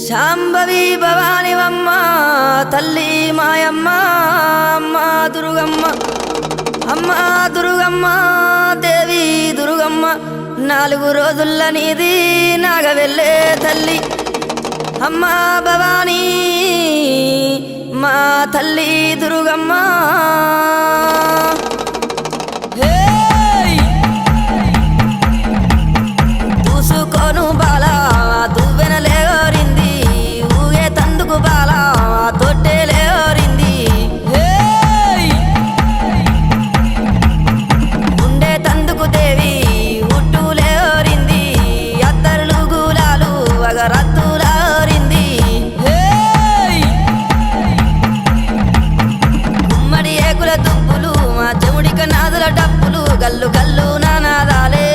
శాంభవి భవానివమ్మ తల్లి మాయమ్మ అమ్మ దుర్గమ్మ అమ్మ దుర్గమ్మ దేవి దుర్గమ్మ 4 రోజుల నీది నాగవెల్లే తల్లి అమ్మ భవానీ మా తల్లి దుర్గమ్మ చూసుకోను బాలా దువ్వెన లేవరింది ఊగే తందుకు బాలా తొట్టె లేవరింది ఉండే తందుకు దేవి ఉట్టు లేవరింది అత్తరులు గులాలు అగరత్తులారింది గుమ్మడి ఏకుల దుప్పులు మా చెవుడిక నాదుల డప్పులు గల్లు గల్లు నానాదాలే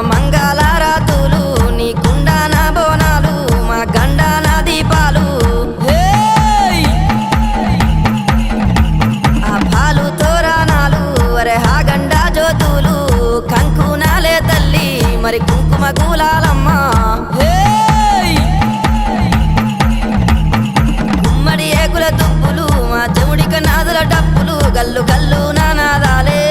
మంగళారాతులు నీ కుండాన బోనాలు మా గండాన దీపాలు ఆ పాలు తోరణాలు అరే హా గండా జ్యోతులు కంకునాలే తల్లి మరి కుంకుమ గులాలమ్మ గుమ్మడి ఏకుల దుప్పులు మా చెవుడిక నాదుల డప్పులు గల్లు గల్లు నానాదాలే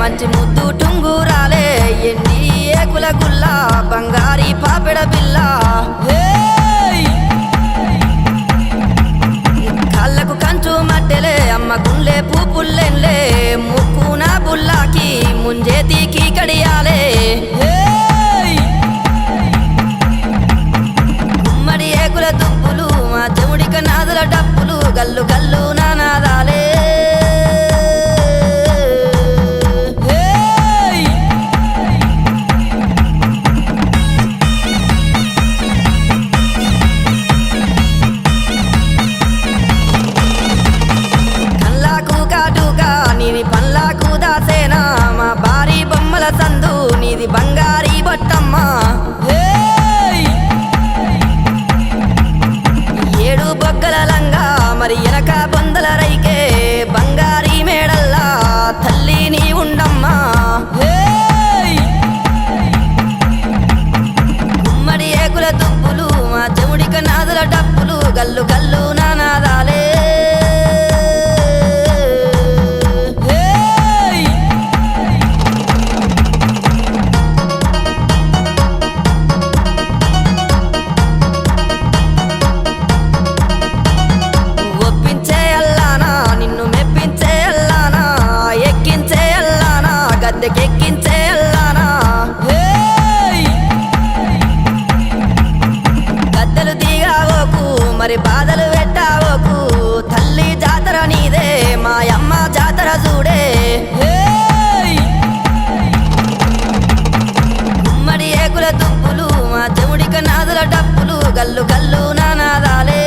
మంచి ముద్దు టుంగురాలే ఎన్ని ఏకుల గుల్ల బంగారీ పాపెడ బిల్ల కళ్ళకు కంచు మట్టెలే అమ్మ గుండె పూపుల్లెన్లే ముక్కున బుల్లాకి ముంజేతికి కడియాలే గుమ్మడి ఏకుల దుప్పులు మా చెవుడిక నాదుల డప్పులు గల్లు గల్లు నానాదాలే నీది పల్లాకు దాసేనా మా భారీ బొమ్మల సందు నీది బంగారీ బొట్టమ్మ 7 బొగ్గల లంగా మరి వెనక బొందల రైకే బంగారీ మేడల్లా తల్లి నీ ఉండమ్మా గుమ్మడి ఏకుల దుప్పులు మా చెవుడిక నాదుల డప్పులు గల్లు గల్లు నానాదాలే ఎక్కించే అల్లానా గద్దెలు దిగావోకు మరి బాధలు పెట్టావోకు తల్లి జాతర నీదే మాయమ్మ జాతర చూడే గుమ్మడి ఏకుల దుప్పులు మా చెవుడిక నాదుల డప్పులు గల్లు గల్లు నానాదాలే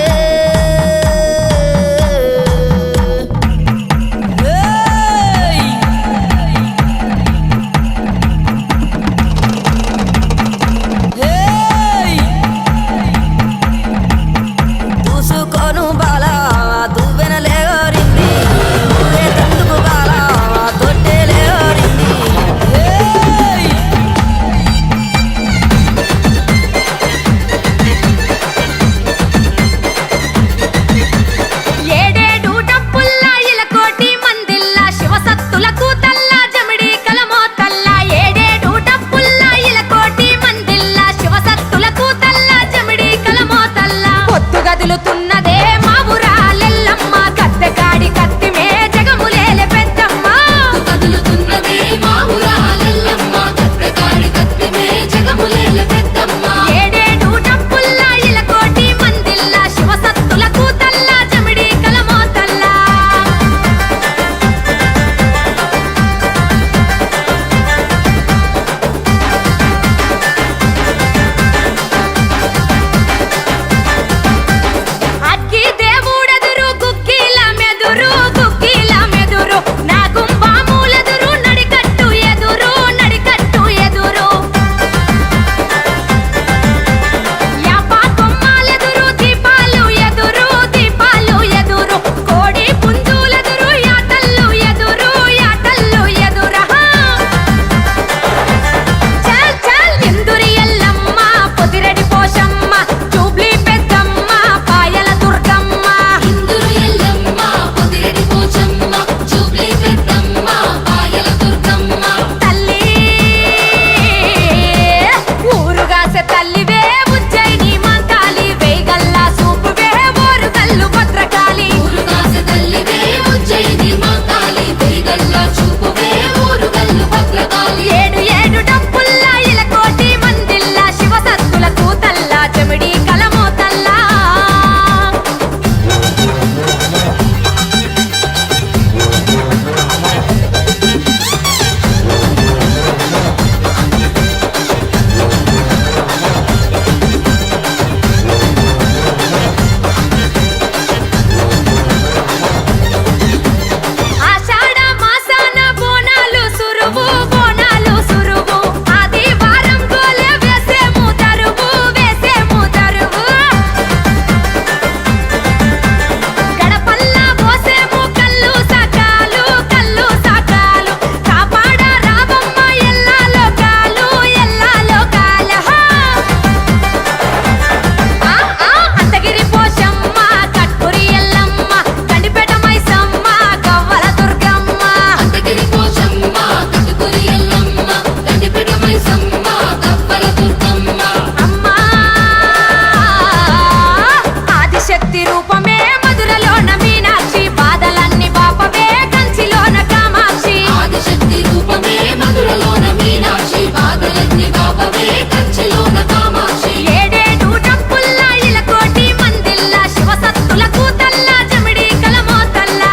రావవే కంచిలోన కామాక్షి ఏడేడు టంపుల్లా ఇలకోటి మందిల్లా శివసత్తుల కూతల్లా జమిడి కలమోతల్లా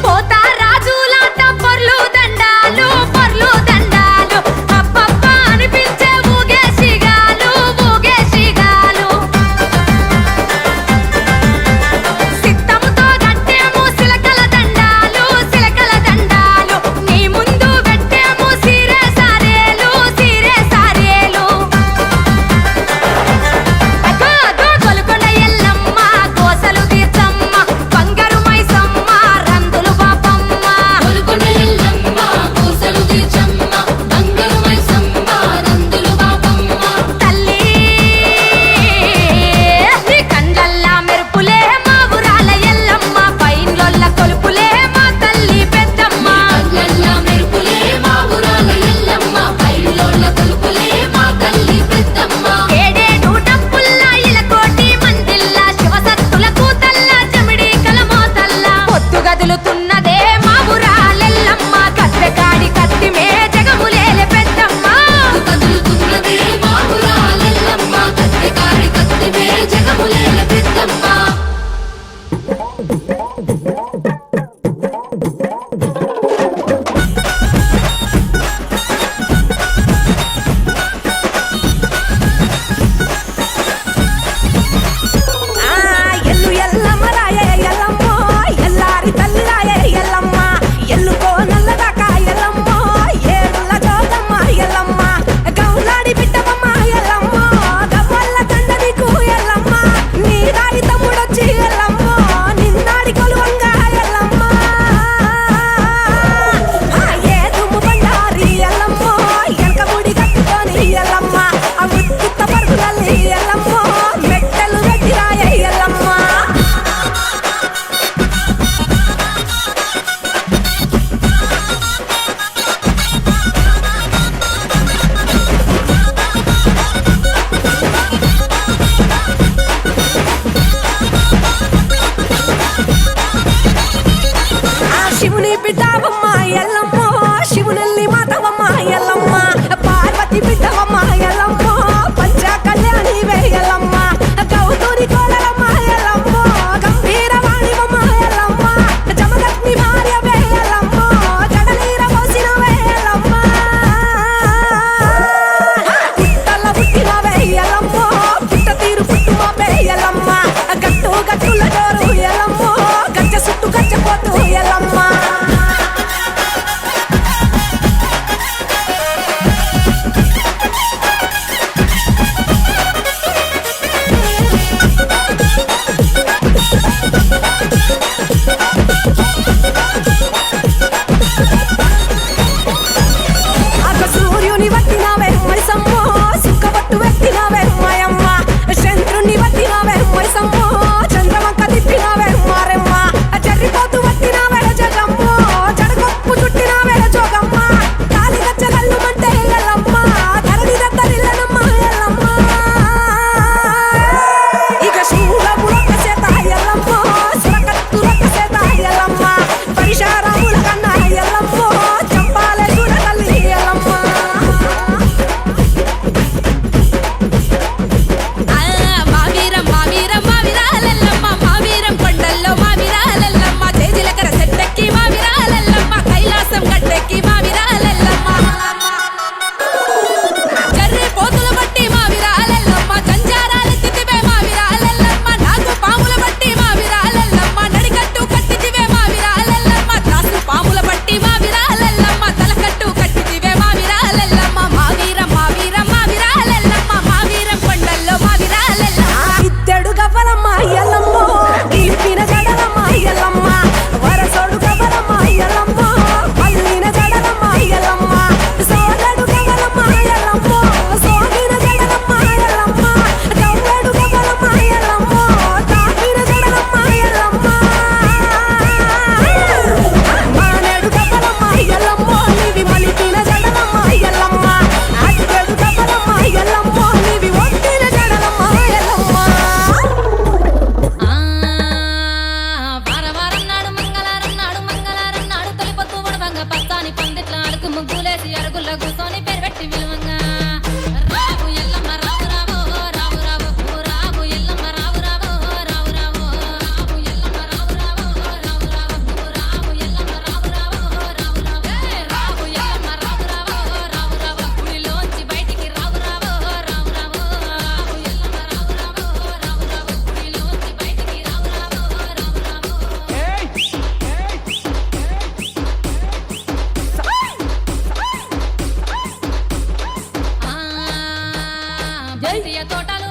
పోతా రాజులాట పొర్లు దండాలు అబ్బబ్బా అనిపించే ఊగే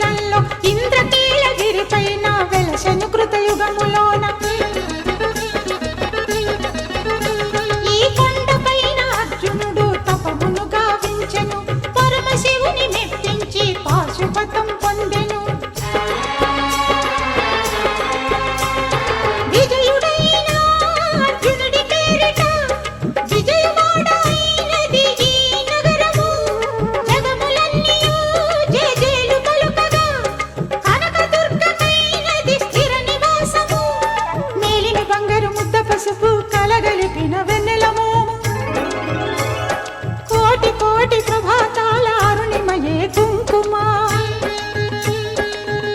తీరంలో ఇంద్రకీలగిరి పైన వెలసెను కృతయుగములోన ఈ కొండపైన అర్జునుడు తపమును గావించెను పరమశివుని మెప్పించి పాశుపతం పొందెను విజయుడైన అర్జునుడి పేరిట విజయవాడ అయినది ఈ నగరము జగములన్నీయు జేజేలు పలుకగా కనకదుర్గమైనది స్థిర నివాసము మేలిమి బంగారు ముద్ద పసుపు కలగలిపిన వెన్నెల మోము కోటి కోటి ప్రభాతాల అరుణిమయే కుంకుమ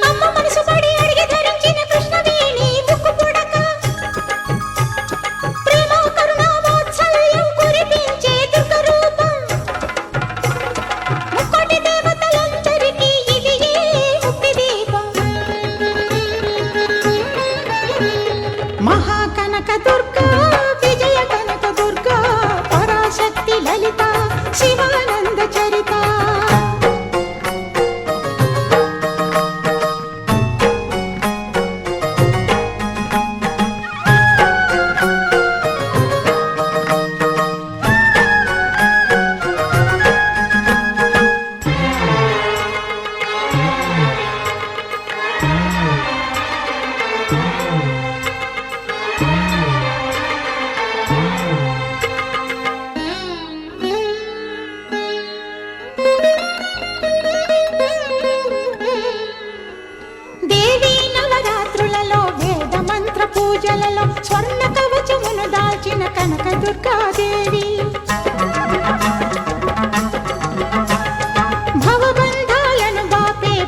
అమ్మ మనసు పడి అడిగి ధరించిన కృష్ణవేణి ముక్కు పుడక ప్రేమ కరుణ వాత్సల్యం కురిపించే దుర్గ రూపం ముక్కోటి దేవతలందరికీ ఇది ఏ ముక్తి దీపం మహాకనక దుర్గా విజయ కనక దుర్గా పరాశక్తి లలిత శివానంద చరిత దేవీ నవరాత్రులలో వేద మంత్ర పూజలలో స్వర్ణ కవచమును దాల్చిన కనక దుర్గాదేవి